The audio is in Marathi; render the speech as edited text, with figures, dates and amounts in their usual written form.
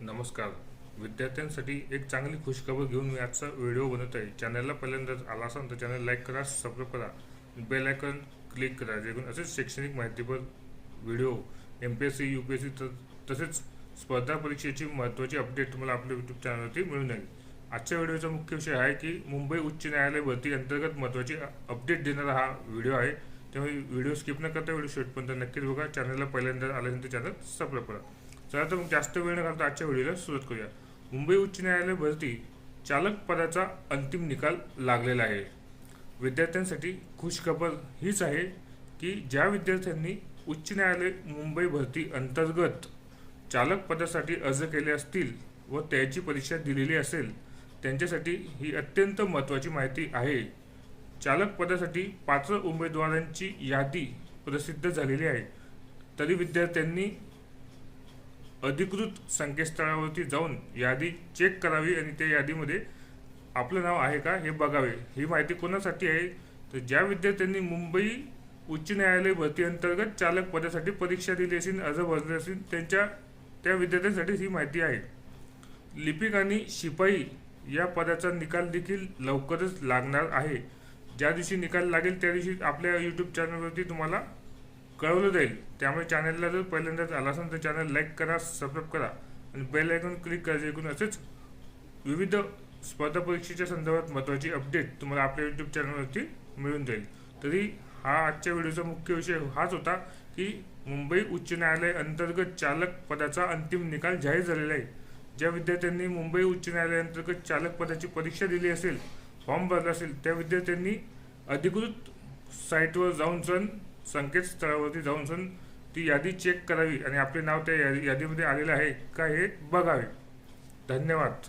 नमस्कार. विद्यार्थ्यांसाठी एक चांगली खुशखबर घेऊन मी आजचा व्हिडिओ बनवत आहे. चॅनलला पहिल्यांदाच आला असाल तर चॅनल लाईक करा, सबस्क्राईब करा, बेल आयकॉन क्लिक करा, जेणेकरून असेच शैक्षणिक माहितीपर व्हिडिओ MPSC UPSC तसेच स्पर्धा परीक्षेची महत्त्वाची अपडेट तुम्हाला आपल्या यूट्यूब चॅनलवरती मिळून येईल. आजच्या व्हिडिओचा मुख्य विषय आहे की मुंबई उच्च न्यायालय भरती अंतर्गत महत्त्वाची अपडेट देणारा हा व्हिडिओ आहे. त्यामुळे व्हिडिओ स्किप न करता व्हिडिओ शेवटपर्यंत नक्कीच बघा. चॅनलला पहिल्यांदा आल्यानंतर चॅनल सबस्क्राईब करा. चला तर मग जास्त वेळ न घालता आजच्या व्हिडिओला सुरुवात करूया. मुंबई उच्च न्यायालय भरती चालक पदाचा अंतिम निकाल लागलेला आहे. विद्यार्थ्यांसाठी खुशखबर हीच आहे की ज्या विद्यार्थ्यांनी उच्च न्यायालय मुंबई भरती अंतर्गत चालक पदासाठी अर्ज केले असतील व त्याची परीक्षा दिलेली असेल त्यांच्यासाठी ही अत्यंत महत्त्वाची माहिती आहे. चालक पदासाठी पात्र उमेदवारांची यादी प्रसिद्ध झालेली आहे. तरी विद्यार्थ्यांनी अधिकृत संकेतस्थळावरती जाऊन यादी चेक करावी आणि त्या यादीमध्ये आपलं नाव आहे का हे बघावे. ही माहिती कोणासाठी आहे तर ज्या विद्यार्थ्यांनी मुंबई उच्च न्यायालय भरती अंतर्गत चालक पदासाठी परीक्षा दिली असेल, अर्ज भरले असेल, त्या विद्यार्थ्यांसाठी ही माहिती आहे. लिपिक आणि शिपाई या पदाचा निकाल देखील लवकरच लागणार आहे. ज्या दिवशी निकाल लागेल त्या दिवशी आपल्या यूट्यूब चॅनलवरती तुम्हाला कळवलं जाईल. त्यामुळे चॅनलला जर पहिल्यांदाच आला असेल तर चॅनल लाईक करा, सबस्क्राईब करा आणि बेल आयकॉन क्लिक करा, जेणेकरून असेच विविध स्पर्धा परीक्षेच्या संदर्भात महत्त्वाची अपडेट तुम्हाला आपल्या यूट्यूब चॅनलवरती मिळून जाईल. तरी हा आजच्या व्हिडिओचा मुख्य विषय हाच होता की मुंबई उच्च न्यायालय अंतर्गत चालक पदाचा अंतिम निकाल जाहीर झालेला आहे. ज्या विद्यार्थ्यांनी मुंबई उच्च न्यायालय अंतर्गत चालक पदाची परीक्षा दिली असेल, फॉर्म भरला असेल, त्या विद्यार्थ्यांनी अधिकृत साईटवर जाऊन संकेतस्थळावरती जाऊन ती यादी चेक करावी आणि आपले नाव त्या यादीमध्ये आलेलं आहे का हे बघावे. धन्यवाद.